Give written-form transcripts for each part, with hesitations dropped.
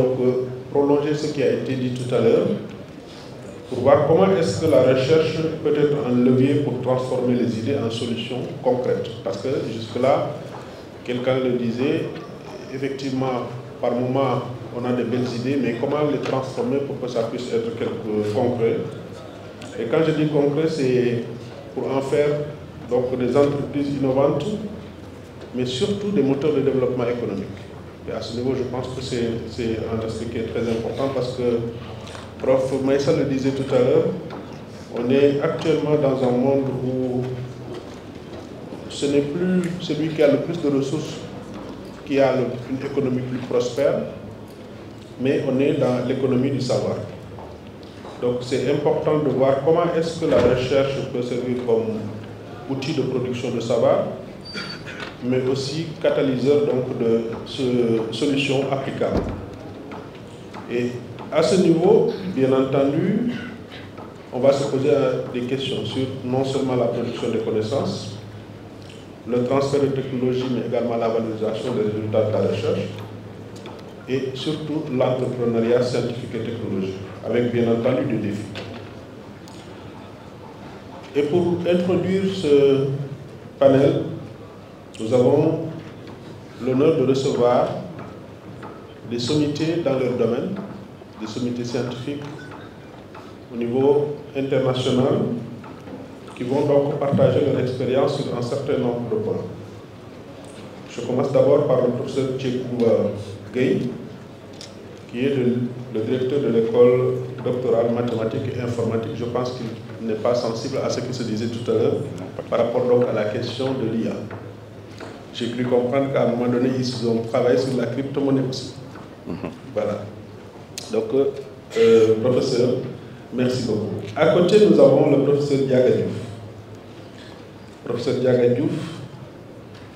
donc prolonger ce qui a été dit tout à l'heure pour voir comment est-ce que la recherche peut être un levier pour transformer les idées en solutions concrètes. Parce que jusque-là, quelqu'un le disait, effectivement, par moment, on a de belles idées, mais comment les transformer pour que ça puisse être quelque concret. Et quand je dis concret, c'est pour en faire donc, des entreprises innovantes, mais surtout des moteurs de développement économique. Et à ce niveau, je pense que c'est un aspect qui est très important parce que, prof Maïssa le disait tout à l'heure, on est actuellement dans un monde où ce n'est plus celui qui a le plus de ressources qui a une économie plus prospère, mais on est dans l'économie du savoir. Donc c'est important de voir comment est-ce que la recherche peut servir comme outil de production de savoir, mais aussi catalyseur donc, de solutions applicables. Et à ce niveau, bien entendu, on va se poser des questions sur non seulement la production des connaissances, le transfert de technologies, mais également la valorisation des résultats de la recherche, et surtout l'entrepreneuriat scientifique et technologique, avec bien entendu des défis. Et pour introduire ce panel, nous avons l'honneur de recevoir des sommités dans leur domaine, des sommités scientifiques au niveau international, qui vont donc partager leur expérience sur un certain nombre de points. Je commence d'abord par le professeur Tchekou Gueye, qui est le directeur de l'école doctorale mathématiques et informatique. Je pense qu'il n'est pas sensible à ce qui se disait tout à l'heure par rapport donc à la question de l'IA. J'ai cru comprendre qu'à un moment donné, ils ont travaillé sur la crypto-monnaie aussi. Voilà. Donc, professeur, merci beaucoup. À côté, nous avons le professeur Diaga Diouf. Professeur Diaga Diouf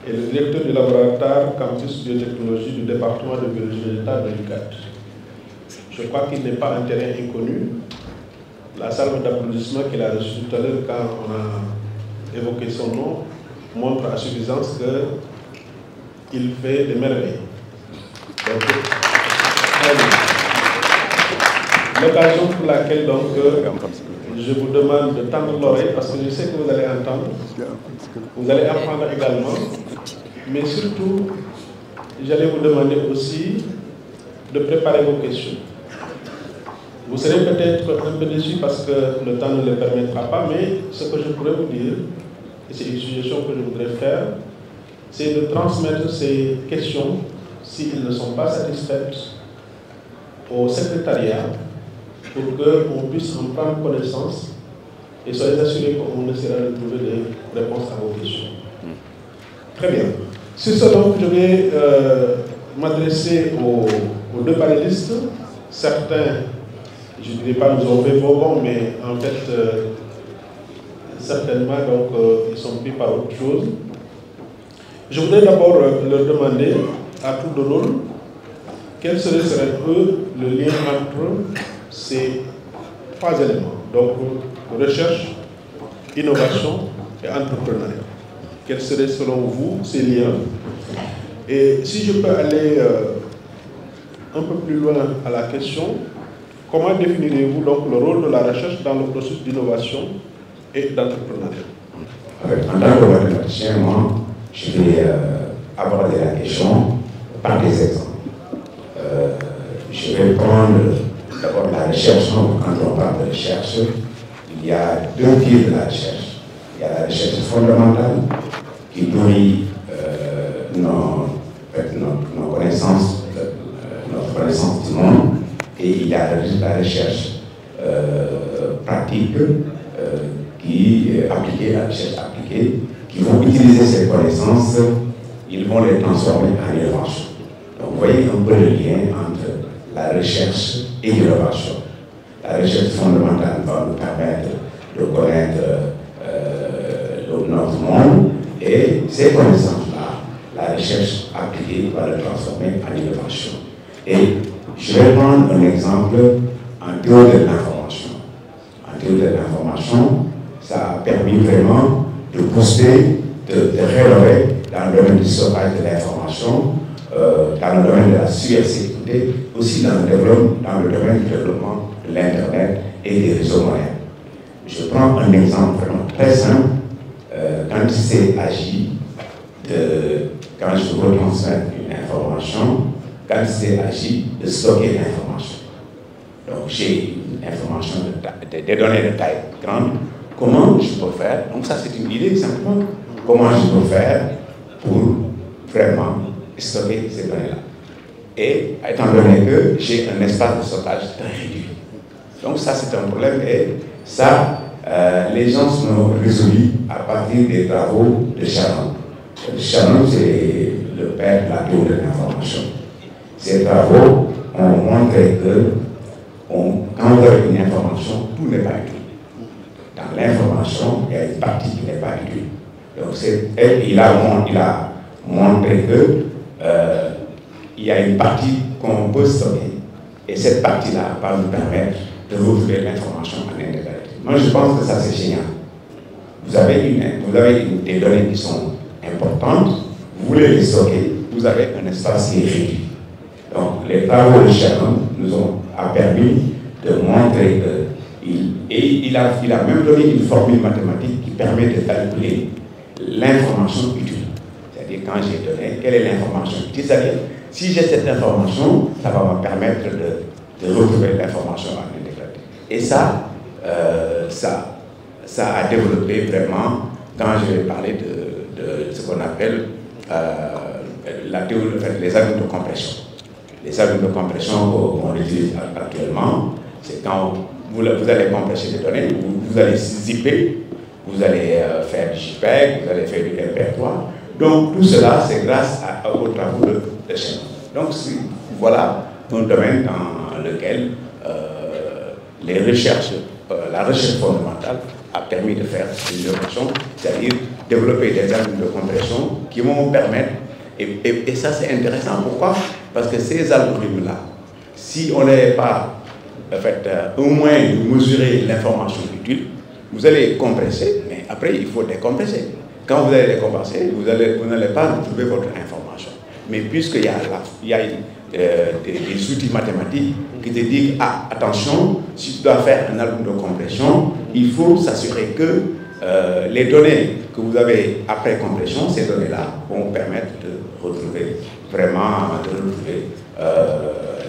est le directeur du laboratoire Campus Biotechnologie du département de biologie végétale de l'UQAD. Je crois qu'il n'est pas un terrain inconnu. La salle d'applaudissements qu'il a reçue tout à l'heure quand on a évoqué son nom montre à suffisance qu'il fait des merveilles. Donc, l'occasion pour laquelle donc, je vous demande de tendre l'oreille parce que je sais que vous allez entendre, vous allez apprendre également, mais surtout, j'allais vous demander aussi de préparer vos questions. Vous serez peut-être un peu déçus parce que le temps ne le permettra pas, mais ce que je pourrais vous dire, et c'est une suggestion que je voudrais faire, c'est de transmettre ces questions, s'ils ne sont pas satisfaits, au secrétariat pour qu'on puisse en prendre connaissance et soyez assurés qu'on essaiera de trouver des réponses à vos questions. Très bien. Sur ce, donc, je vais m'adresser aux deux panélistes. Certains, je ne dirais pas nous ont fait bon, mais en fait, certainement, donc, ils sont pris par autre chose. Je voudrais d'abord leur demander, à tour de rôle, quel serait le lien entre ces trois éléments, donc recherche, innovation et entrepreneuriat. Quels seraient selon vous ces liens? Et si je peux aller un peu plus loin à la question, comment définirez-vous donc le rôle de la recherche dans le processus d'innovation et d'entrepreneuriat? En tant que mathématicien, moi, je vais aborder la question par des exemples. Je vais prendre d'abord la recherche. Quand on parle de recherche, il y a deux pieds de la recherche. Il y a la recherche fondamentale qui nourrit nos connaissances, notre connaissance du monde, et il y a la recherche pratique qui est appliquée, la recherche appliquée, qui vont utiliser ces connaissances, ils vont les transformer en innovation. Donc vous voyez un peu le lien entre la recherche et l'innovation. La recherche fondamentale va nous permettre de connaître notre monde et ces connaissances-là, la recherche appliquée va le transformer en innovation. Et je vais prendre un exemple en théorie de l'information. En théorie de l'information, ça a permis vraiment de booster, de rénover dans le domaine du stockage de l'information, dans le domaine de la cybersécurité. activités, aussi dans le domaine du développement de l'Internet et des réseaux modernes. Je prends un exemple vraiment très simple. Quand il s'est agi quand je retransmets une information, quand il s'est agi de stocker l'information. Donc j'ai une information, des données de taille grande. Comment je peux faire? Donc ça c'est une idée simplement. Comment je peux faire pour vraiment stocker ces données-là? Et étant donné que j'ai un espace de stockage très réduit. Donc ça c'est un problème et ça, les gens sont résolus à partir des travaux de Shannon. Shannon c'est le père de la théorie de l'information. Ces travaux ont montré que quand vous avez une information, tout n'est pas utile. Dans l'information, il y a une partie qui n'est pas utile. Donc il a montré que il y a une partie qu'on peut stocker et cette partie-là va nous permettre de retrouver l'information en intégralité. Moi, je pense que ça, c'est génial. Vous avez des données qui sont importantes, vous voulez les stocker, vous avez un espace qui est réduit. Donc, les travaux de Shannon nous ont permis de montrer il a même donné une formule mathématique qui permet de calculer l'information utile. C'est-à-dire, quand j'ai donné, quelle est l'information utile? C'est-à-dire, si j'ai cette information, ça va me permettre de retrouver l'information en intégralité. Et ça a développé vraiment, quand je vais parler de ce qu'on appelle la théorie, les algorithmes de compression. Les algorithmes de compression qu'on utilise actuellement, c'est quand vous allez compresser des données, vous allez zipper, vous allez faire du JPEG, vous allez faire du MP3. Donc tout cela, c'est grâce aux travaux de Shannon. Donc voilà un domaine dans lequel la recherche fondamentale a permis de faire une innovation, c'est-à-dire développer des algorithmes de compression qui vont permettre, et ça c'est intéressant, pourquoi? Parce que ces algorithmes-là, si on n'avait pas au moins de mesurer l'information utile, vous allez compresser, mais après il faut décompresser. Quand vous allez décompresser, vous n'allez pas retrouver votre information. Mais puisqu'il y a des outils mathématiques qui te disent « Ah, attention, si tu dois faire un algorithme de compression, il faut s'assurer que les données que vous avez après compression, ces données-là vont permettre de retrouver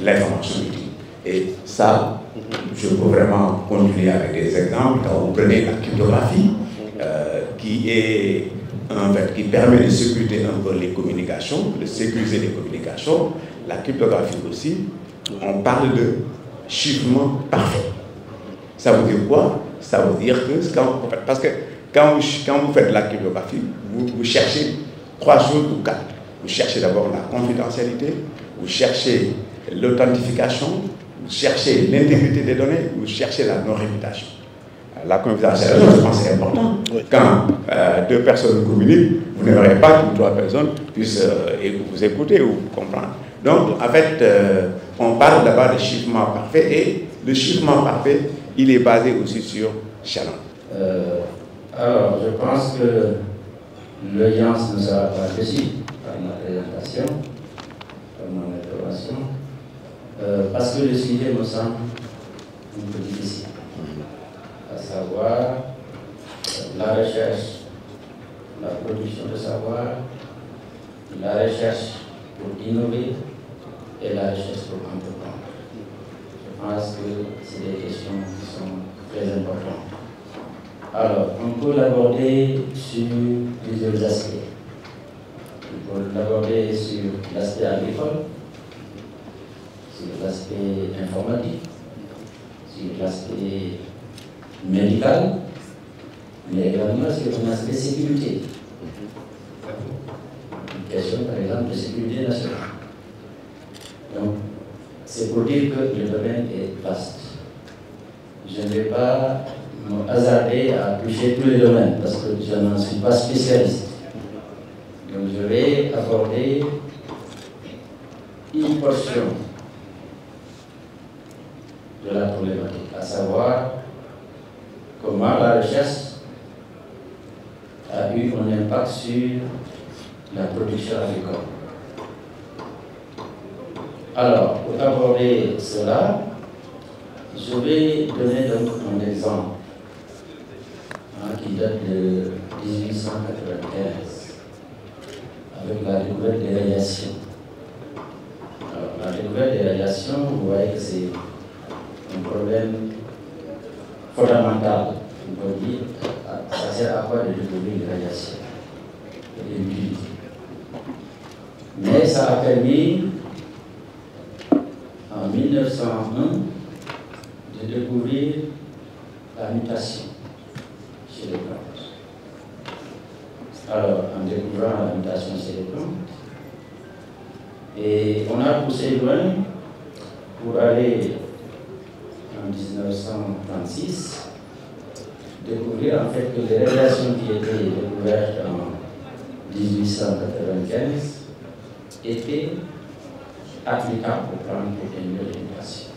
l'information utile. » Et ça, je peux vraiment continuer avec des exemples. Quand vous prenez la cryptographie, qui permet de sécuriser un peu les communications, de sécuriser les communications. La cryptographie aussi, on parle de chiffrement parfait. Ça veut dire quoi? Ça veut dire que, parce que quand vous faites la cryptographie, vous cherchez 3 choses ou 4. Vous cherchez d'abord la confidentialité, vous cherchez l'authentification, vous cherchez l'intégrité des données, vous cherchez la non-réputation. La confidentialité, je pense que c'est important. Oui. Quand 2 personnes communiquent, vous n'aimeriez pas que 3 personnes puissent vous écouter ou vous comprendre. Donc, en fait, on parle d'abord de chiffrement parfait et le chiffrement parfait, il est basé aussi sur Shannon. Alors, je pense que l'audience ne sera pas déçue par ma présentation, par mon intervention, parce que le sujet me semble un peu difficile. À savoir la recherche, la production de savoir, la recherche pour innover et la recherche pour entreprendre. Je pense que c'est des questions qui sont très importantes. Alors, on peut l'aborder sur plusieurs aspects. On peut l'aborder sur l'aspect agricole, sur l'aspect informatique, sur l'aspect médical, mais également sur un aspect sécurité. Une question, par exemple, de sécurité nationale. Donc, c'est pour dire que le domaine est vaste. Je ne vais pas me hasarder à toucher tous les domaines parce que je n'en suis pas spécialiste. Donc, je vais aborder une portion de la problématique, à savoir comment la recherche a eu un impact sur la production agricole. Alors, pour aborder cela, je vais donner donc un exemple qui date de 1895, avec la découverte des radiations. Alors, la découverte des radiations, vous voyez que c'est un problème fondamental. On peut dire, ça sert à quoi de découvrir les radiations et l'utilité. Mais ça a permis, en 1901, de découvrir la mutation chez les plantes. Alors, en découvrant la mutation chez les plantes, et on a poussé loin pour aller en 1936 découvrir en fait que les radiations qui étaient découvertes en 1895 étaient applicables aux plantes pour tenir les mutations.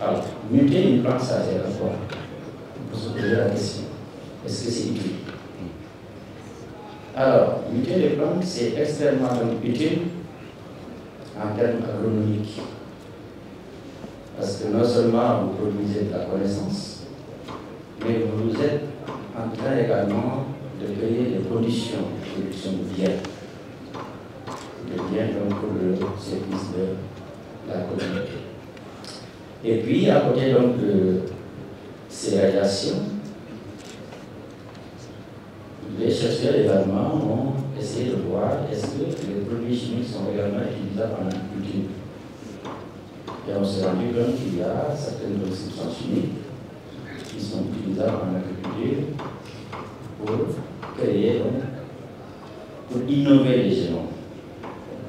Alors, muter une plante, ça sert à quoi? On peut se poser la question. Est-ce que c'est utile? Alors, muter les plantes, c'est extrêmement utile en termes agronomiques. Parce que non seulement vous produisez de la connaissance, mais vous êtes en train également de créer des conditions de production de biens. De biens donc pour le service de la communauté. Et puis, à côté donc de ces radiations, les chercheurs également ont essayé de voir est-ce que les produits chimiques sont également utilisables en agriculture. Et on s'est rendu compte qu'il y a certaines substances chimiques qui sont utilisables en agriculture pour créer, donc, pour innover les génomes.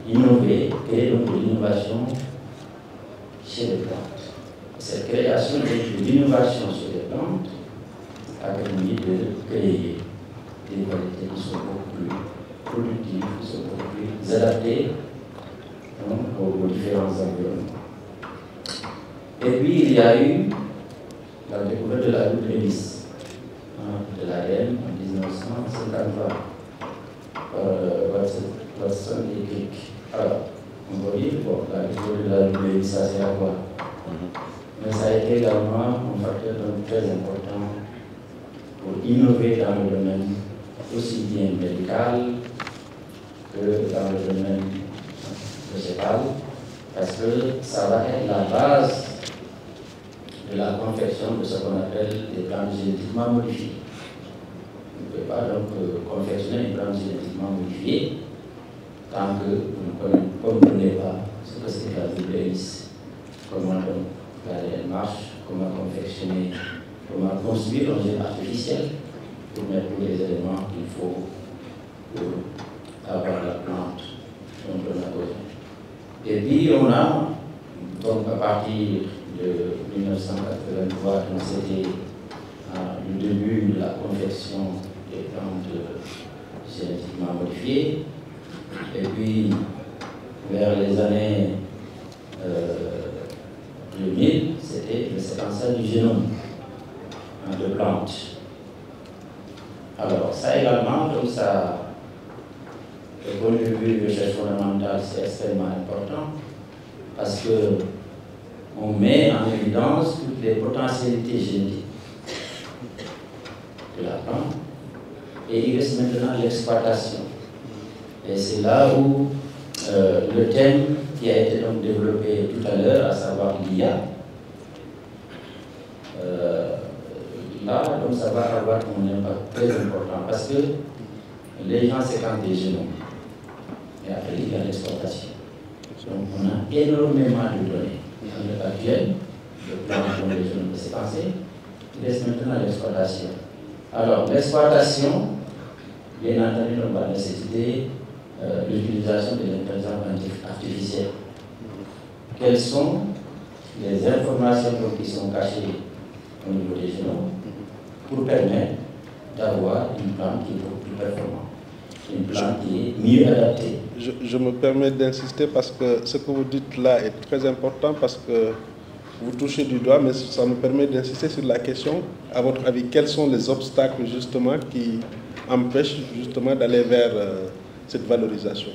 Innover, créer donc de l'innovation chez les plantes. Cette création de l'innovation chez les plantes a permis de créer des variétés qui sont beaucoup plus productives, qui sont beaucoup plus adaptées donc, aux différents environnements. Et puis il y a eu la découverte de la goutte d'hélice de l'ADN en 1953 par Watson et Crick. Alors, on va dire, bon, la découverte de la goutte d'hélice, ça sert à quoi? Mais ça a été également un facteur très important pour innover dans le domaine aussi bien médical que dans le domaine végétal, parce que ça va être la base de la confection de ce qu'on appelle des plantes génétiquement modifiées. On ne peut pas donc confectionner une plante génétiquement modifiée tant que vous ne comprenez pas ce que c'est la goutte d'hélice, comment donc l'ADN marche, comment confectionner, comment construire un gène artificiel pour mettre tous les éléments qu'il faut pour avoir la plante dont on a besoin. Et puis on a, donc à partir de 1983, donc c'était le début de la confection des plantes génétiquement modifiées. Et puis vers les années 2000, c'était le séquençage du génome de plantes. Alors ça également, donc ça, du point de vue de recherche fondamentale, c'est extrêmement important parce que on met en évidence toutes les potentialités génétiques de la plante et il reste maintenant l'exploitation. Et c'est là où le thème qui a été donc développé tout à l'heure, à savoir l'IA, là, donc ça va avoir un impact très important parce que les gens séquencent des génomes et après il y a l'exploitation. Donc on a énormément de données. À l'heure actuelle, le plan dont les génomes sont séquencés, il reste maintenant l'exploitation. Alors l'exploitation, bien entendu, on va nécessiter l'utilisation de l'intelligence artificielle. Quelles sont les informations qui sont cachées au niveau des génomes pour permettre d'avoir une plante qui est beaucoup plus performante, une plante qui est mieux adaptée. Je me permets d'insister parce que ce que vous dites là est très important parce que vous touchez du doigt, mais ça me permet d'insister sur la question, à votre avis, quels sont les obstacles justement qui empêchent justement d'aller vers cette valorisation?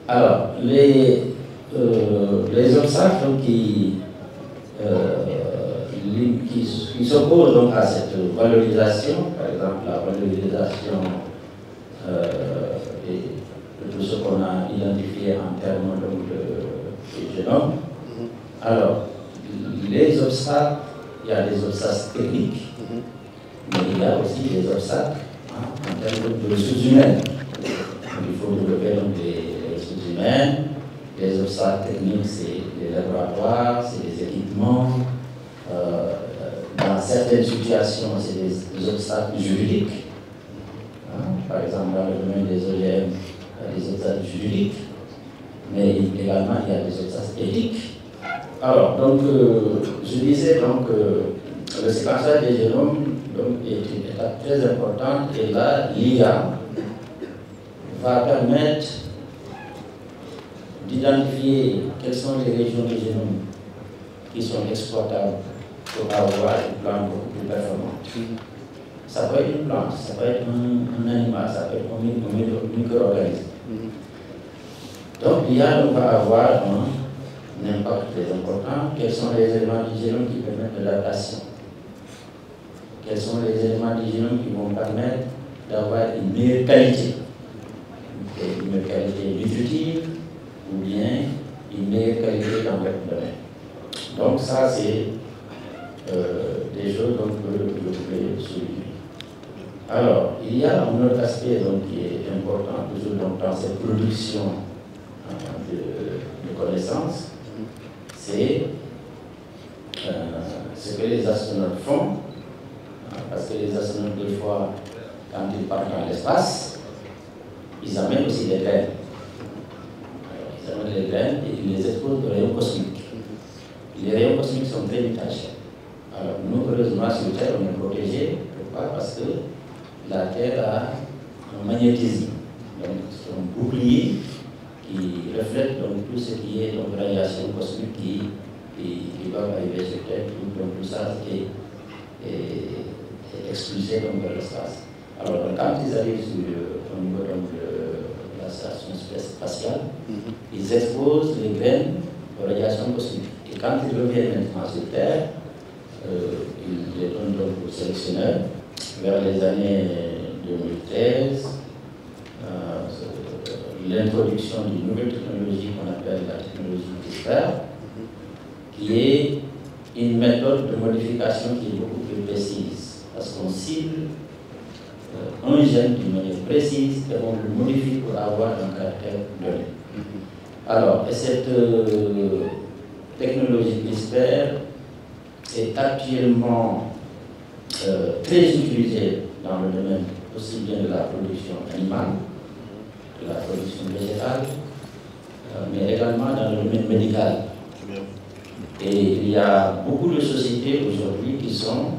Alors, les les obstacles qui s'opposent donc à cette valorisation, par exemple la valorisation de tout ce qu'on a identifié en termes de génome. Alors, les obstacles, il y a des obstacles techniques, mais il y a aussi des obstacles en termes de ressources humaines. Donc, il faut développer donc les ressources humaines. Les obstacles techniques, c'est les laboratoires, c'est les équipements. Dans certaines situations, c'est des obstacles juridiques. Par exemple, dans le domaine des OGM, il y a des obstacles juridiques, mais également il y a des obstacles éthiques. Alors, donc, je disais donc le séquençage des génomes est une étape très importante, et là, l'IA va permettre d'identifier quelles sont les régions du génome qui sont exploitables pour avoir une plante beaucoup plus performante. Ça peut être une plante, ça peut être un animal, ça peut être un micro-organisme. Donc l'IA va avoir un impact très important. Quels sont les éléments du génome qui permettent de l'adaptation? Quels sont les éléments du génome qui vont permettre d'avoir une meilleure qualité? Une meilleure qualité nutritive, ou bien une meilleure qualité dans votre domaine. Donc ça, c'est des choses donc, que je voulais souligner. Alors, il y a un autre aspect donc, qui est important, toujours donc, dans cette production de connaissances, c'est ce que les astronautes font, parce que les astronautes, des fois, quand ils partent dans l'espace, ils amènent aussi des graines. Ils amènent les graines et ils les exposent aux rayons cosmiques. Les rayons cosmiques sont très détachés. Alors, nous, heureusement, sur Terre, on est protégés. Pourquoi? Parce que la Terre a un magnétisme. Donc, c'est un bouclier qui reflète donc, tout ce qui est donc, radiation cosmique qui va arriver sur Terre. Donc, tout ça est expulsé donc, vers l'espace. Alors, donc, quand ils arrivent au niveau donc, de la station spatiale, ils exposent les graines aux radiations cosmiques. Et quand ils reviennent maintenant sur Terre, ils les donnent donc aux sélectionneurs vers les années 2013. L'introduction d'une nouvelle technologie qu'on appelle la technologie CRISPR, qui est une méthode de modification qui est beaucoup plus précise, parce qu'on cible un gène d'une manière précise et on le modifie pour avoir un caractère donné. Alors, et cette technologie CRISPR est actuellement très utilisée dans le domaine aussi bien de la production animale, de la production végétale, mais également dans le domaine médical. Et il y a beaucoup de sociétés aujourd'hui qui sont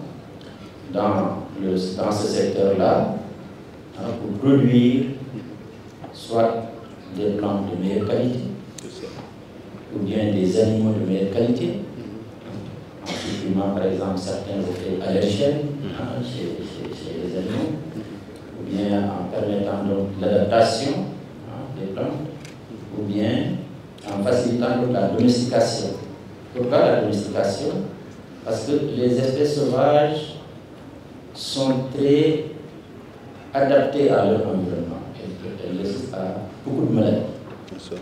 dans ce secteur-là pour produire soit des plantes de meilleure qualité, ou bien des animaux de meilleure qualité, en supprimant par exemple certains effets allergènes chez les animaux, ou bien en permettant donc l'adaptation des plantes, ou bien en facilitant donc la domestication. Pourquoi la domestication? Parce que les espèces sauvages sont très adaptées à leur environnement. Elles résistent à beaucoup de maladies.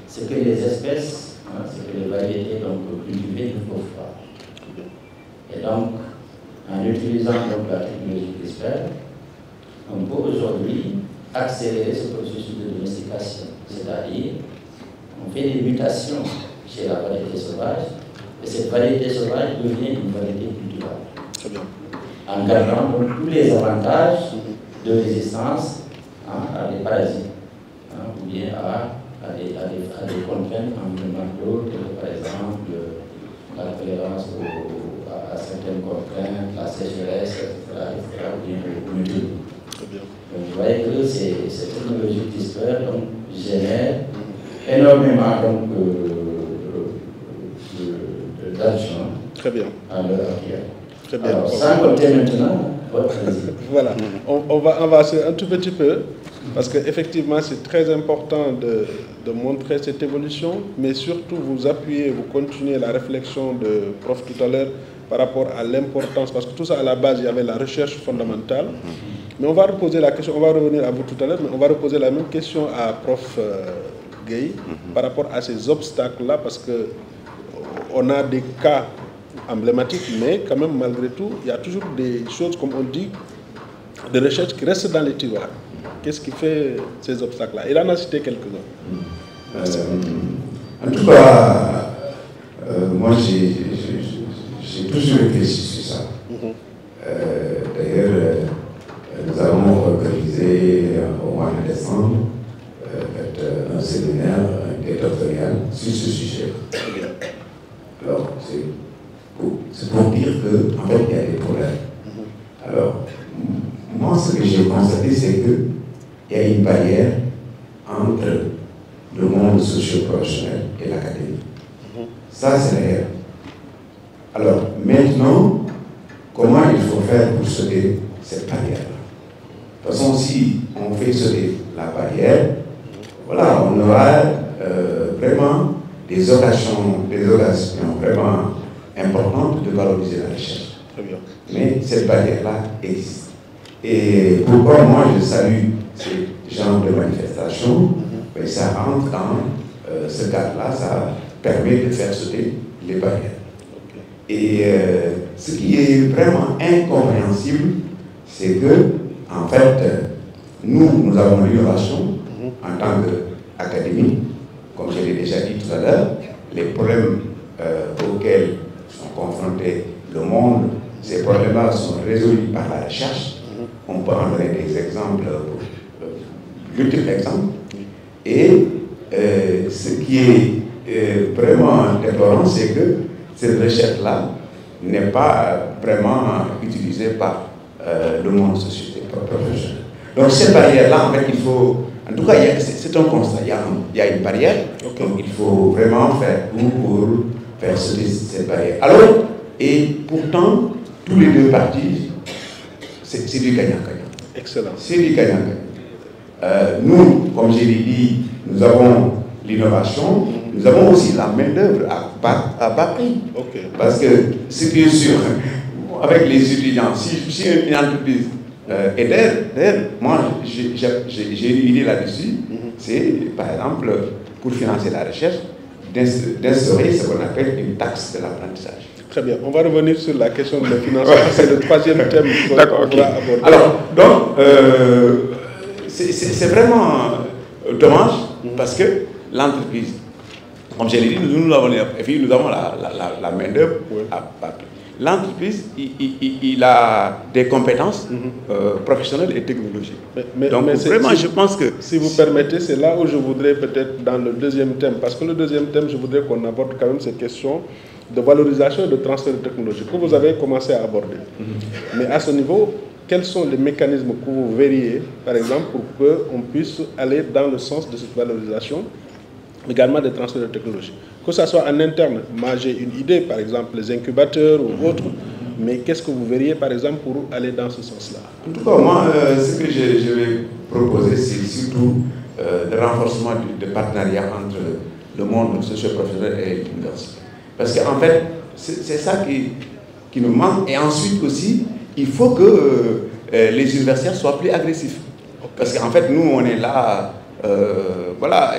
C'est que les espèces, c'est que les variétés donc, cultivées ne peuvent pas. Et donc, en utilisant donc, la technologie CRISPR, on peut aujourd'hui accélérer ce processus de domestication. C'est-à-dire, on fait des mutations chez la variété sauvage, et cette variété sauvage devient une variété cultivable. En gardant donc, tous les avantages de résistance à des parasites, ou bien à des contraintes environnementales, par exemple la tolérance à certaines contraintes, la sécheresse, etc., ou bien au milieu. Donc vous voyez que cette technologie CRISPR génère énormément d'argent à l'heure actuelle. Très bien. Alors, sans compter maintenant votre plaisir. Voilà, on va avancer un tout petit peu. Parce qu'effectivement, c'est très important de montrer cette évolution, mais surtout vous appuyez, vous continuez la réflexion de prof tout à l'heure par rapport à l'importance, parce que tout ça à la base, il y avait la recherche fondamentale. Mais on va reposer la question, on va revenir à vous tout à l'heure, mais on va reposer la même question à prof Gueye par rapport à ces obstacles-là, parce qu'on a des cas emblématiques, mais quand même, malgré tout, il y a toujours des choses, comme on dit, de recherche qui restent dans les tiroirs. Qu'est-ce qui fait ces obstacles-là? Il en a cité quelques-uns. En tout cas, moi, j'ai toujours réfléchi sur ça. D'ailleurs, nous avons organisé au mois de décembre un séminaire doctoral sur ce sujet. Alors, c'est pour dire qu'en fait, il y a des problèmes. Alors, moi, ce que j'ai constaté, c'est qu'il y a une barrière entre le monde socio-professionnel et l'académie. Ça, c'est réel. Alors, maintenant, comment il faut faire pour sauter cette barrière-là? De toute façon, si on fait sauter la barrière, voilà, on aura vraiment des occasions vraiment importantes de valoriser la recherche. Mais cette barrière-là existe. Et pourquoi moi je salue ce genre de manifestation, mais ça entre dans ce cadre-là, ça permet de faire sauter les barrières. Et ce qui est vraiment incompréhensible, c'est que, en fait, nous avons l'innovation en tant qu'académie, comme je l'ai déjà dit tout à l'heure, les problèmes auxquels sont confrontés le monde, ces problèmes-là sont résolus par la recherche. On peut en donner des exemples, multiples exemples. Et ce qui est vraiment déplorant, c'est que cette recherche-là n'est pas vraiment utilisée par le monde société professionnel. Donc cette barrière-là, en fait, il faut... En tout cas, c'est un constat. Il y a une barrière, donc il faut vraiment faire tout pour faire sauter cette barrière. Alors, et pourtant, tous les deux parties, c'est du gagnant-gagnant. Excellent. C'est du gagnant-gagnant. Nous, comme je l'ai dit, nous avons l'innovation, nous avons aussi la main-d'œuvre à bas prix. Parce que ce qui est sûr, avec les étudiants, si une entreprise est d'ailleurs, moi j'ai une idée là-dessus, c'est par exemple pour financer la recherche, d'instaurer ce qu'on appelle une taxe de l'apprentissage. Très bien, on va revenir sur la question de financement, c'est le troisième thème qu'on va aborder. Alors, donc, c'est vraiment dommage parce que l'entreprise, comme je l'ai dit, nous avons la main-d'œuvre. L'entreprise, il a des compétences professionnelles et technologiques. Donc, vraiment, je pense que... Si vous permettez, c'est là où je voudrais peut-être dans le deuxième thème, parce que le deuxième thème, je voudrais qu'on aborde quand même cette question de valorisation et de transfert de technologie que vous avez commencé à aborder. Mais à ce niveau, quels sont les mécanismes que vous verriez, par exemple, pour qu'on puisse aller dans le sens de cette valorisation, également des transferts de technologie? Que ce soit en interne, moi j'ai une idée, par exemple les incubateurs ou autres, mais qu'est-ce que vous verriez, par exemple, pour aller dans ce sens-là? En tout cas, moi, ce que je vais proposer, c'est surtout le renforcement du partenariat entre le monde socio-professionnel et l'université. Parce qu'en fait, c'est ça qui nous manque. Et ensuite aussi, il faut que les universitaires soient plus agressifs. Parce qu'en fait, nous, on est là, voilà,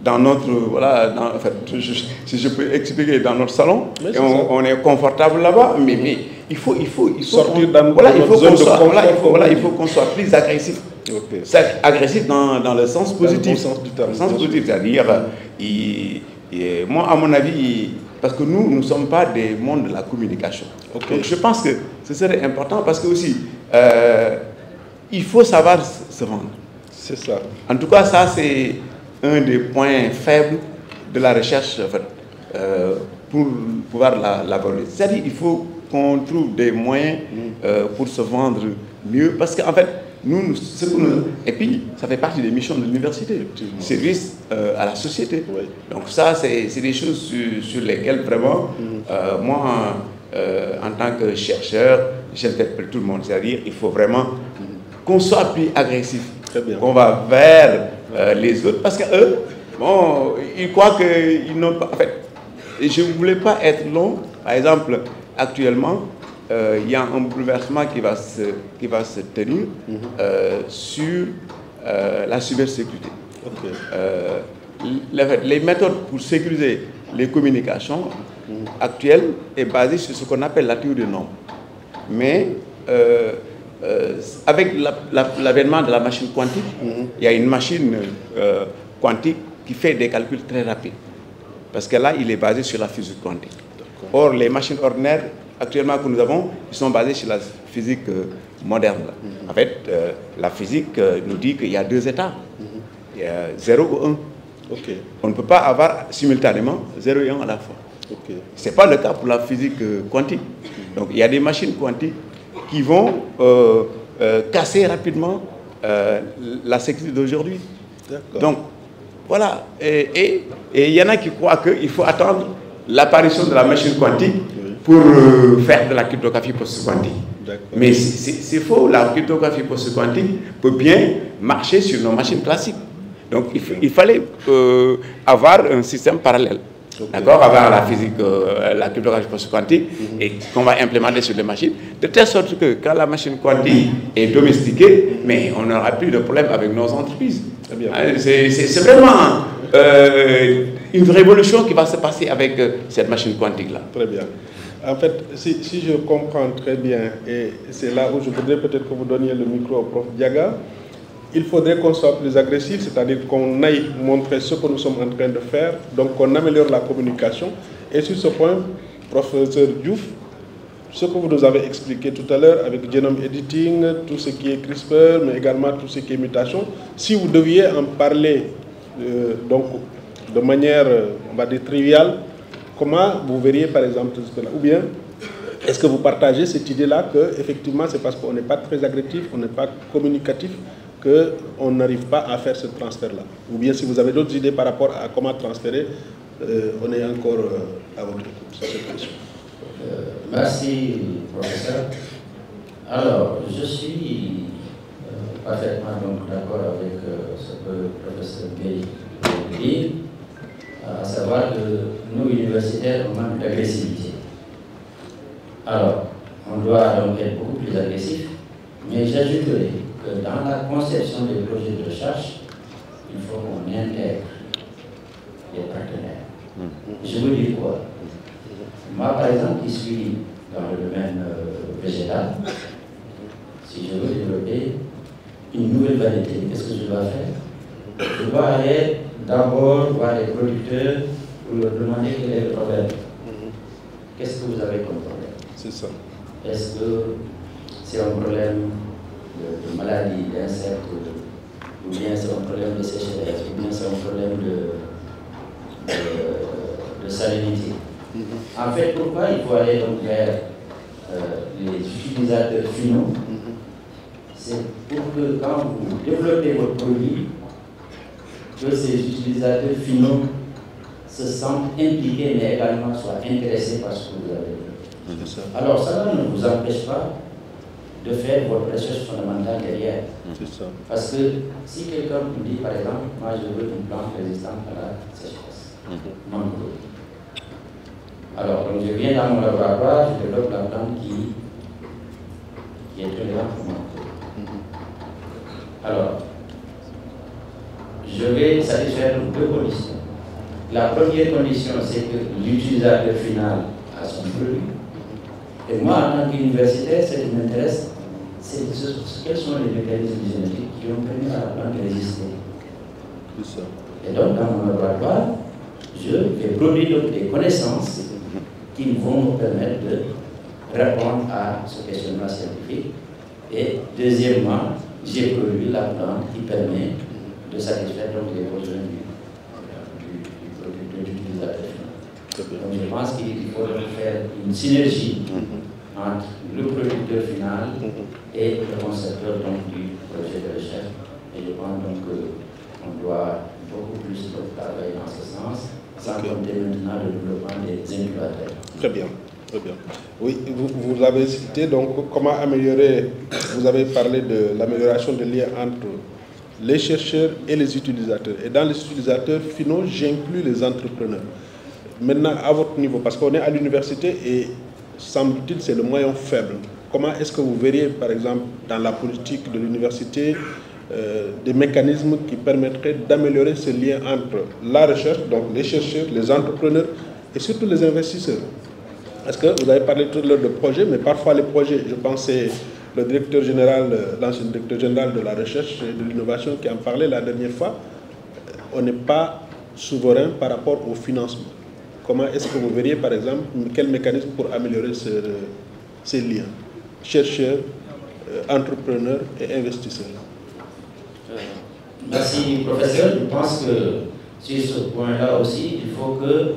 dans notre, voilà, en fait, si je peux expliquer, dans notre salon, et on est confortable là-bas, mais il faut sortir dans voilà, il faut qu'on soit plus agressif. Agressif dans le sens positif. Dans le sens du terme. C'est-à-dire, moi, à mon avis, parce que nous ne sommes pas des mondes de la communication. Donc, je pense que ce serait important parce que aussi, il faut savoir se vendre. C'est ça. En tout cas, ça, c'est un des points faibles de la recherche en fait, pour pouvoir la valoriser. C'est-à-dire qu'il faut qu'on trouve des moyens pour se vendre mieux parce qu'en fait, et puis, ça fait partie des missions de l'université, service à la société. Oui. Donc ça, c'est des choses sur lesquelles vraiment, moi, en tant que chercheur, j'interpelle tout le monde. C'est-à-dire qu'il faut vraiment qu'on soit plus agressif, qu'on va vers les autres, parce qu'eux, bon, ils croient qu'ils n'ont pas... En fait, je ne voulais pas être long. Par exemple, actuellement, il y a un bouleversement qui va se tenir sur la cybersécurité. Les méthodes pour sécuriser les communications actuelles est basée sur ce qu'on appelle la théorie des nombres. Mais avec l'avènement de la machine quantique, il y a une machine quantique qui fait des calculs très rapides. Parce que là, il est basé sur la physique quantique. Or, les machines ordinaires actuellement que nous avons, ils sont basées sur la physique moderne. En fait, la physique nous dit qu'il y a deux états. Il y a 0 ou 1. On ne peut pas avoir simultanément 0 et 1 à la fois. Ce n'est pas le cas pour la physique quantique. Donc, il y a des machines quantiques qui vont casser rapidement la sécurité d'aujourd'hui. Donc, voilà. Et il y en a qui croient qu'il faut attendre l'apparition de la machine quantique pour faire de la cryptographie post-quantique. Mais c'est faux. La cryptographie post-quantique peut bien marcher sur nos machines classiques. Donc, il fallait avoir un système parallèle. D'accord, avoir la physique, la cryptographie post-quantique et qu'on va implémenter sur les machines, de telle sorte que quand la machine quantique est domestiquée, mais on n'aura plus de problème avec nos entreprises. C'est vraiment une révolution qui va se passer avec cette machine quantique-là. Très bien. En fait, si je comprends très bien, et c'est là où je voudrais peut-être que vous donniez le micro au prof Diaga, il faudrait qu'on soit plus agressif, c'est-à-dire qu'on aille montrer ce que nous sommes en train de faire, donc qu'on améliore la communication. Et sur ce point, professeur Diouf, ce que vous nous avez expliqué tout à l'heure avec Genome Editing, tout ce qui est CRISPR, mais également tout ce qui est mutation, si vous deviez en parler donc de manière, on va dire, triviale, comment vous verriez par exemple cela? Ou bien, est-ce que vous partagez cette idée-là qu'effectivement c'est parce qu'on n'est pas très agressif, on n'est pas communicatif, qu'on n'arrive pas à faire ce transfert-là? Ou bien si vous avez d'autres idées par rapport à comment transférer, on est encore à votre écoute sur cette question. Merci, professeur. Alors, je suis parfaitement d'accord avec ce que le professeur Gueye dit, à savoir que nous, universitaires, on manque d'agressivité. Alors, on doit donc être beaucoup plus agressif, mais j'ajouterai que dans la conception des projets de recherche, il faut qu'on intègre les partenaires. Je vous dis quoi? Moi, par exemple, qui suis dans le domaine végétal, si je veux développer une nouvelle variété, qu'est-ce que je dois faire? Je dois aller d'abord voir les producteurs pour leur demander quel est le problème. Qu'est-ce que vous avez comme problème? C'est ça. Est-ce que c'est un problème de maladie, d'insectes, ou bien c'est un problème de sécheresse, ou bien c'est un problème de salinité? En fait, pourquoi il faut aller donc vers les utilisateurs finaux? C'est pour que quand vous développez votre produit, que ces utilisateurs finaux se sentent impliqués, mais également soient intéressés par ce que vous avez fait. Alors, ça ne vous empêche pas de faire votre recherche fondamentale derrière. Parce que si quelqu'un vous dit, par exemple, moi je veux une plante résistante à la sécheresse, mangrove. Alors, donc je viens dans mon laboratoire, je développe la plante qui est tolérante au mangrove. Alors, je vais satisfaire deux conditions. La première condition, c'est que l'utilisateur final a son produit. Et moi, en tant qu'universitaire, ce qui m'intéresse, c'est quels sont les mécanismes génétiques qui ont permis à la plante de résister. Et donc, dans mon laboratoire, je vais produire des connaissances qui vont me permettre de répondre à ce questionnement scientifique. Et deuxièmement, j'ai produit la plante qui permet de satisfaire donc les besoins de l'utilisateur. Donc je pense qu'il faut faire une synergie entre le producteur final et le concepteur donc, du projet de recherche. Et je pense donc qu'on doit beaucoup plus travailler dans ce sens, sans compter maintenant le développement des incubateurs. Très bien. Très bien. Oui, vous avez cité donc comment améliorer, vous avez parlé de l'amélioration des liens entre les chercheurs et les utilisateurs. Et dans les utilisateurs finaux, j'inclus les entrepreneurs. Maintenant, à votre niveau, parce qu'on est à l'université et semble-t-il c'est le moyen faible. Comment est-ce que vous verriez, par exemple, dans la politique de l'université, des mécanismes qui permettraient d'améliorer ce lien entre la recherche, donc les chercheurs, les entrepreneurs et surtout les investisseurs? Est-ce que vous avez parlé tout à l'heure de projets, mais parfois les projets, je pensais le directeur général, l'ancien directeur général de la recherche et de l'innovation qui en parlait la dernière fois, on n'est pas souverain par rapport au financement. Comment est-ce que vous verriez, par exemple, quel mécanisme pour améliorer ces liens, chercheurs, entrepreneurs et investisseurs? Merci, professeur. Je pense que sur ce point-là aussi, il faut que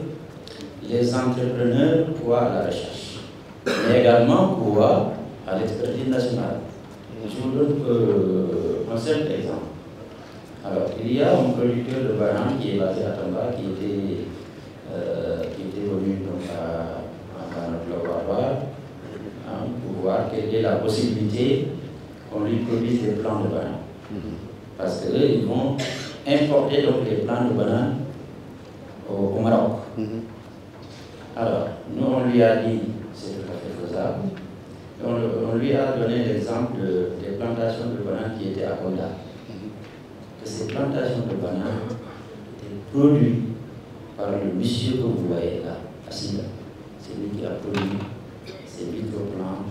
les entrepreneurs croient à la recherche, mais également croient à l'expertise nationale. Je vous donne un seul exemple. Alors, il y a un producteur de bananes qui est basé à Tamba, qui était venu donc à notre laboratoire pour voir quelle est la possibilité qu'on lui produise des plants de bananes. Parce qu'eux, ils vont importer donc les plants de bananes au Maroc. Alors, nous, on lui a dit, c'est tout à fait faisable. On lui a donné l'exemple des plantations de bananes qui étaient à Konda. Que ces plantations de bananes étaient produites par le monsieur que vous voyez là, assis là. C'est lui qui a produit ces micro-plants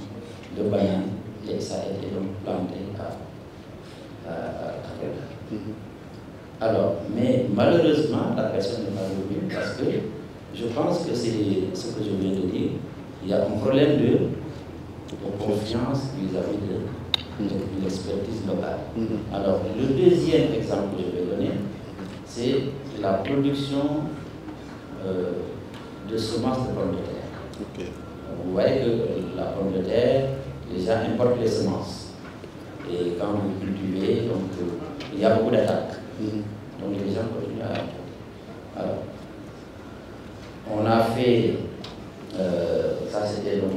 de bananes et ça a été donc planté à Konda. Alors, mais malheureusement, la personne n'est pas revenue parce que je pense que c'est ce que je viens de dire. Il y a un problème de confiance vis-à-vis de l'expertise locale. Alors, le deuxième exemple que je vais donner, c'est la production de semences de pommes de terre. Vous voyez que la pomme de terre, les gens importent les semences. Et quand vous cultivez, donc, il y a beaucoup d'attaques. Donc les gens continuent à attaquer. Alors, on a fait, ça c'était donc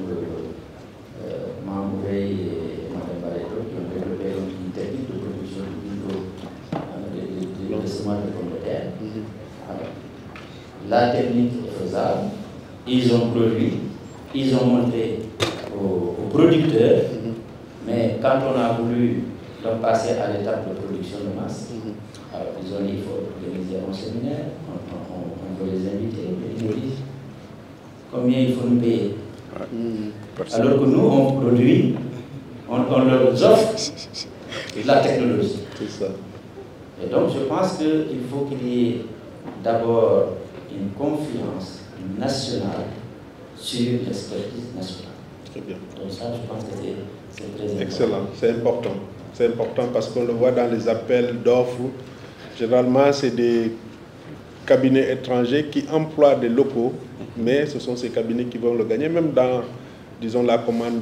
Mamouvé et Mme Barreto qui ont développé une technique de production de semences de pommes de terre. Alors, la technique est faisable, ils ont produit, ils ont montré aux producteurs, mais quand on a voulu donc passer à l'étape de production de masse, alors ils ont dit qu'il faut organiser un séminaire, on peut les inviter, ils nous disent combien il faut nous payer. Alors que nous, on produit, on leur offre la technologie. C'est ça. Et donc je pense qu'il faut qu'il y ait d'abord une confiance nationale sur l'expertise nationale. Très bien. Donc ça, je pense que c'est très important. Excellent, c'est important. C'est important parce qu'on le voit dans les appels d'offres. Généralement, c'est des cabinets étrangers qui emploient des locaux, mais ce sont ces cabinets qui vont le gagner, même dans, disons, la commande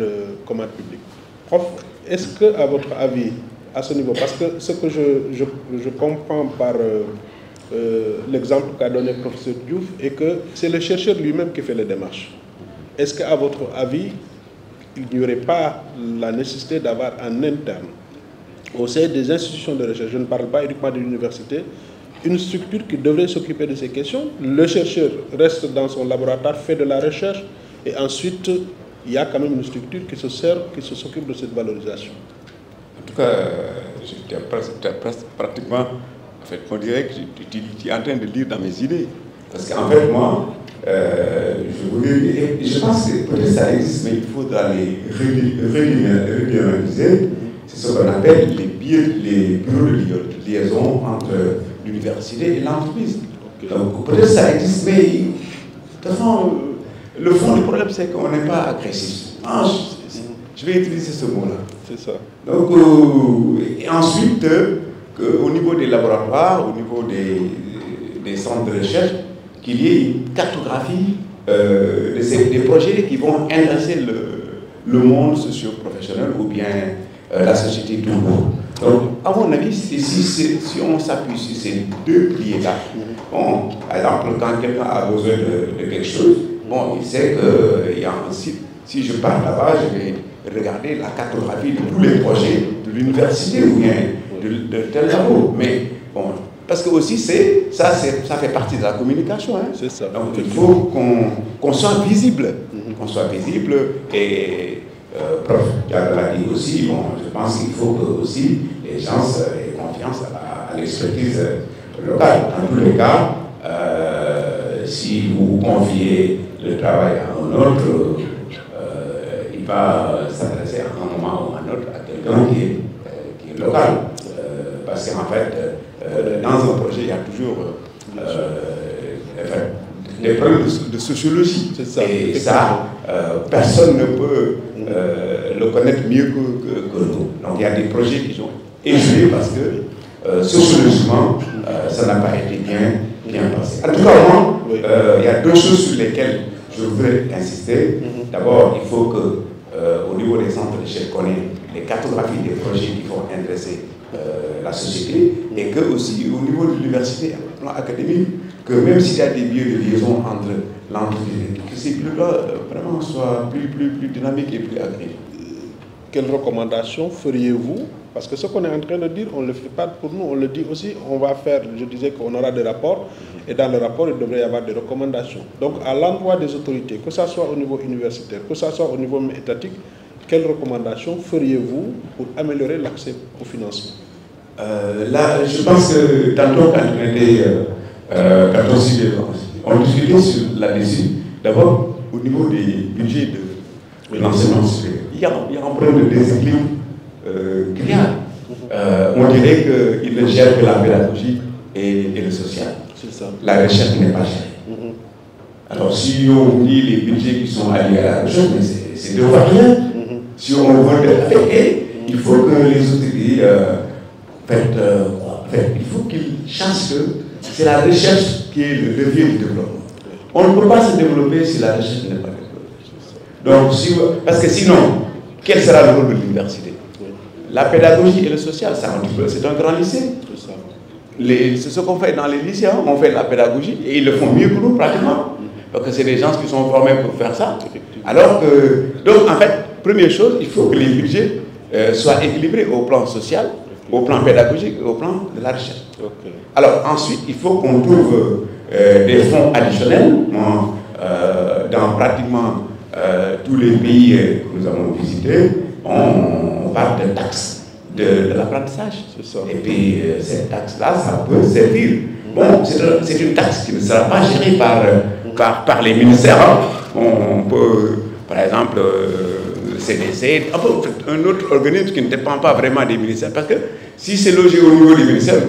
publique. Prof, est-ce que, à votre avis, à ce niveau, parce que ce que je comprends par l'exemple qu'a donné le professeur Diouf, est que c'est le chercheur lui-même qui fait les démarches. Est-ce qu'à votre avis, il n'y aurait pas la nécessité d'avoir en interne, au sein des institutions de recherche, je ne parle pas uniquement de l'université, une structure qui devrait s'occuper de ces questions? Le chercheur reste dans son laboratoire, fait de la recherche, et ensuite, il y a quand même une structure qui s'occupe de cette valorisation. En tout cas, j'étais pratiquement, en fait, on dirait que tu es en train de lire dans mes idées. Parce qu'en fait, moi, je pense que peut-être ça existe, mais il faudra les régulariser. C'est ce qu'on appelle les bureaux de liaison entre l'université et l'entreprise. Donc peut-être ça existe, mais de toute façon, le fond du problème, c'est qu'on n'est pas agressif. Non, je vais utiliser ce mot-là. C'est ça. Donc, et ensuite, au niveau des laboratoires, au niveau des centres de recherche, qu'il y ait une cartographie des projets qui vont intéresser le monde socio-professionnel ou bien la société tout court. Donc, à mon avis, si on s'appuie sur ces deux piliers-là, bon, par exemple, quand quelqu'un a besoin de quelque chose, bon, il sait qu'il y a un site. Si je pars là-bas, je vais regarder la cartographie de tous les projets de l'université ou bien de tel labo. Mais bon, parce que aussi, ça fait partie de la communication. Hein. C'est ça. Donc il faut qu'on soit visible. Qu'on soit visible et prof l'a dit aussi, bon, je pense qu'il faut que aussi les gens aient confiance à l'expertise locale. Dans tous les cas, si vous confiez le travail à un autre, il va s'adresser à un moment ou à un autre à quelqu'un qui est local. Parce qu'en fait, dans un projet, il y a toujours des problèmes de sociologie. Ça. Et ça, personne ne peut le connaître mieux que nous. Donc il y a des projets qui ont échoué parce que sociologiquement, ça n'a pas été bien passé. En tout cas, moi, il y a deux choses sur lesquelles je voudrais insister. D'abord, il faut que au niveau des centres de recherche, qu'on ait les cartographies des projets qui vont intéresser la société, et que aussi au niveau de l'université, au plan académique, que même s'il y a des lieux de liaison entre l'entreprise, que ces lieux-là vraiment soient plus dynamiques et plus agréables. Quelles recommandations feriez-vous? Parce que ce qu'on est en train de dire, on ne le fait pas pour nous, on le dit aussi, on va faire, je disais qu'on aura des rapports, et dans le rapport, il devrait y avoir des recommandations. Donc, à l'endroit des autorités, que ce soit au niveau universitaire, que ce soit au niveau étatique, quelles recommandations feriez-vous pour améliorer l'accès au financement? Là, je pense que tantôt, on discutait là-dessus. D'abord, au niveau des budgets de l'enseignement supérieur, il y a un problème de déséquilibre criard. On dirait qu'il ne gère que la pédagogie et le social. La recherche n'est pas gérée. Alors, si on dit les budgets qui sont alliés à la recherche, c'est de voir rien. Si on veut affecter, il faut que les autorités il faut qu'ils sachent que c'est la recherche qui est le levier du développement. On ne peut pas se développer si la recherche n'est pas développée. Donc, parce que sinon, quel sera le rôle de l'université? La pédagogie et le social, c'est un grand lycée. C'est ce qu'on fait dans les lycées, hein. On fait de la pédagogie et ils le font mieux que nous pratiquement. Parce que c'est des gens qui sont formés pour faire ça. Alors que, donc en fait, première chose, il faut que les budgets soient équilibrés au plan social, au plan pédagogique et au plan de la recherche. Alors ensuite, il faut qu'on trouve des fonds additionnels. Dans pratiquement tous les pays que nous avons visités, on parle de taxes de l'apprentissage. Et puis cette taxe-là, ça peut servir. Bon, c'est une taxe qui ne sera pas gérée par les ministères. Hein. On peut, par exemple, le CDC, un autre organisme qui ne dépend pas vraiment des ministères, parce que si c'est logé au niveau des ministères,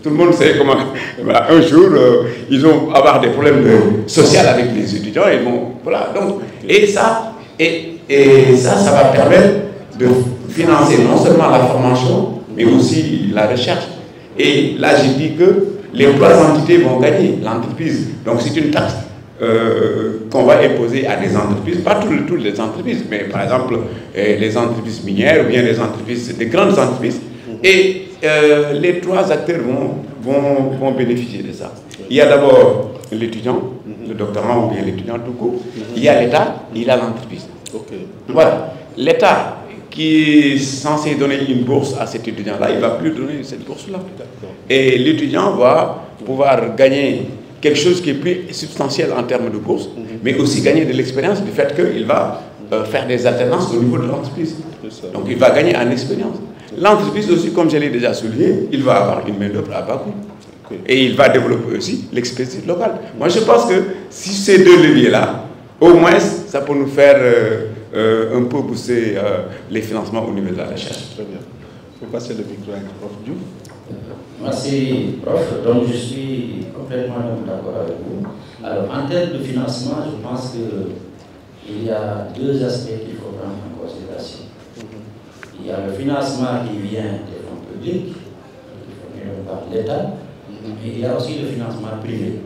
tout le monde sait comment, voilà, un jour, ils vont avoir des problèmes sociaux avec les étudiants, et bon, voilà. Donc, et ça va permettre de financer non seulement la formation, mais aussi la recherche. Et là, j'ai dit que les trois entités vont gagner. L'entreprise, donc c'est une taxe qu'on va imposer à des entreprises, pas toutes les entreprises, mais par exemple les entreprises minières ou bien les entreprises, des grandes entreprises. Et les trois acteurs vont bénéficier de ça. Il y a d'abord l'étudiant, le doctorant ou bien l'étudiant tout court. Il y a l'État, il y a l'entreprise. Voilà. L'État qui est censé donner une bourse à cet étudiant-là, il ne va plus donner cette bourse-là. Et l'étudiant va pouvoir gagner quelque chose qui est plus substantiel en termes de bourse, mais aussi gagner de l'expérience du fait qu'il va faire des alternances au niveau de l'entreprise. Donc il va gagner en expérience. L'entreprise aussi, comme je l'ai déjà souligné, il va avoir une main-d'œuvre à bas coût. Et il va développer aussi l'expertise locale. Moi, je pense que si ces deux leviers-là, au moins, ça peut nous faire un peu booster les financements au niveau de la recherche. Très bien. Il faut passer le micro avec Prof Diouf. Merci, Prof. Donc, je suis complètement d'accord avec vous. Alors, en termes de financement, je pense qu'il y a deux aspects qu'il faut prendre en considération. Il y a le financement qui vient des fonds publics, qui vient par l'État, mais il y a aussi le financement privé.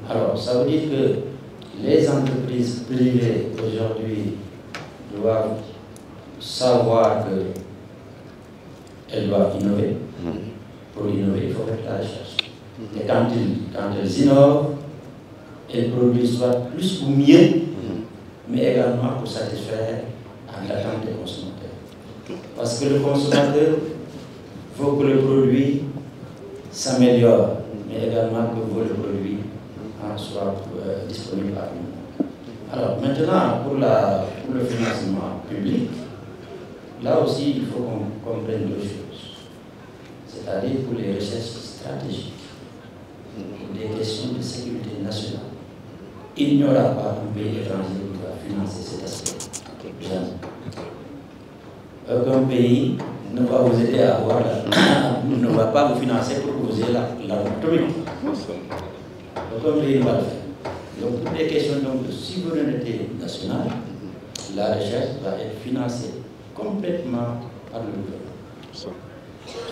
Alors, ça veut dire que les entreprises privées aujourd'hui doivent savoir qu'elles doivent innover. Pour innover, il faut faire la recherche. Et quand elles innovent, et le produit soit plus ou mieux, mais également pour satisfaire à l'attente des consommateurs. Parce que le consommateur veut que le produit s'améliore, mais également que le produit soit disponible à nous. Alors maintenant, pour le financement public, là aussi il faut qu'on comprenne deux choses. C'est-à-dire pour les recherches stratégiques, pour des questions de sécurité nationale, il n'y aura pas un pays étranger qui va financer cet aspect. Aucun pays ne va vous aider à avoir ne va pas vous financer pour que vous ayez l'arme atomique. Aucun pays ne va le faire. Donc, pour des questions de souveraineté nationale, la recherche va être financée complètement par le gouvernement.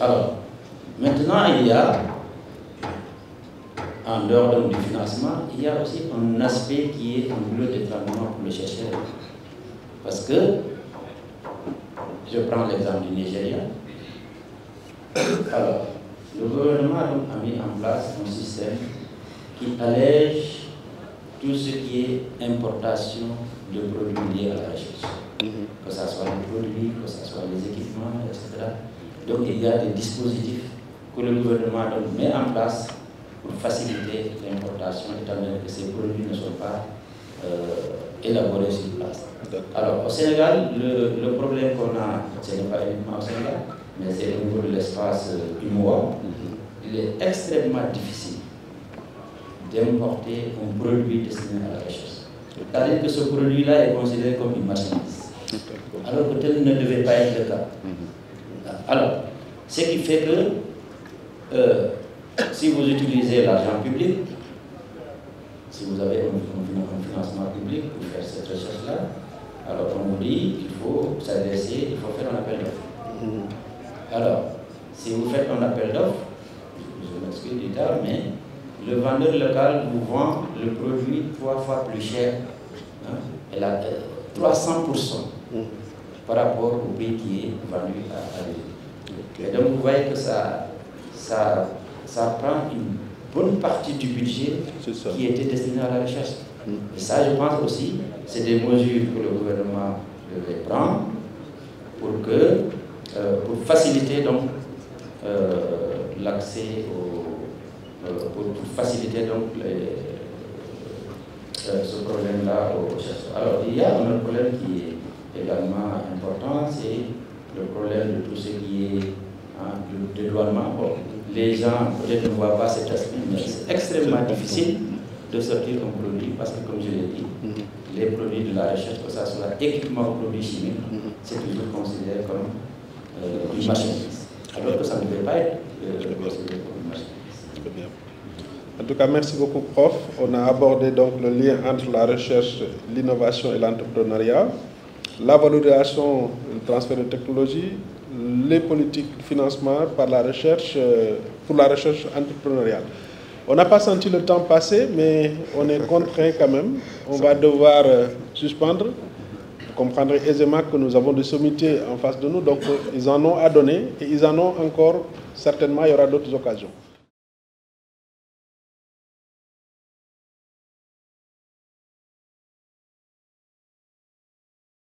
Alors, maintenant, il y a, en dehors du financement, il y a aussi un aspect qui est un boulot d'étranglement pour le chercheur. Parce que, je prends l'exemple du Nigeria. Alors, le gouvernement a mis en place un système qui allège tout ce qui est importation de produits liés à la recherche. Que ce soit les produits, que ce soit les équipements, etc. Donc il y a des dispositifs que le gouvernement met en place pour faciliter l'importation, étant donné que ces produits ne sont pas élaborés sur place. Alors au Sénégal, le problème qu'on a, ce n'est pas uniquement au Sénégal, mais c'est au niveau de l'espace UMOA, il est extrêmement difficile d'importer un produit destiné à la recherche. C'est-à-dire que ce produit-là est considéré comme une marchandise, alors que tel ne devait pas être le cas. Alors, ce qui fait que si vous utilisez l'argent public, si vous avez un financement public pour faire cette recherche-là, alors on vous dit qu'il faut s'adresser, il faut faire un appel d'offres. Alors, si vous faites un appel d'offres, je m'excuse du terme, mais le vendeur local vous vend le produit 3 fois plus cher, et là, 300% par rapport au prix qui est vendu à lui. Et donc vous voyez que ça prend une bonne partie du budget qui était destiné à la recherche. Et ça, je pense aussi, c'est des mesures que le gouvernement devait prendre pour faciliter donc l'accès pour faciliter donc ce problème-là aux chercheurs. Alors il y a un autre problème qui est également important, c'est le problème de tout ce qui est dédouanement. Bon, les gens peut-être ne voient pas cet aspect, mais c'est extrêmement difficile de sortir un produit parce que, comme je l'ai dit, les produits de la recherche, que ce soit équipement ou produits chimiques, c'est toujours considéré comme une marchandise. Alors que ça ne devait pas être considéré comme une marchandise. Très bien. En tout cas, merci beaucoup, prof. On a abordé donc le lien entre la recherche, l'innovation et l'entrepreneuriat, la valorisation, le transfert de technologie, les politiques de financement par la recherche, pour la recherche entrepreneuriale. On n'a pas senti le temps passer, mais on est contraint quand même. On va devoir suspendre. Vous comprendrez aisément que nous avons des sommités en face de nous, donc ils en ont à donner et ils en ont encore, certainement, il y aura d'autres occasions.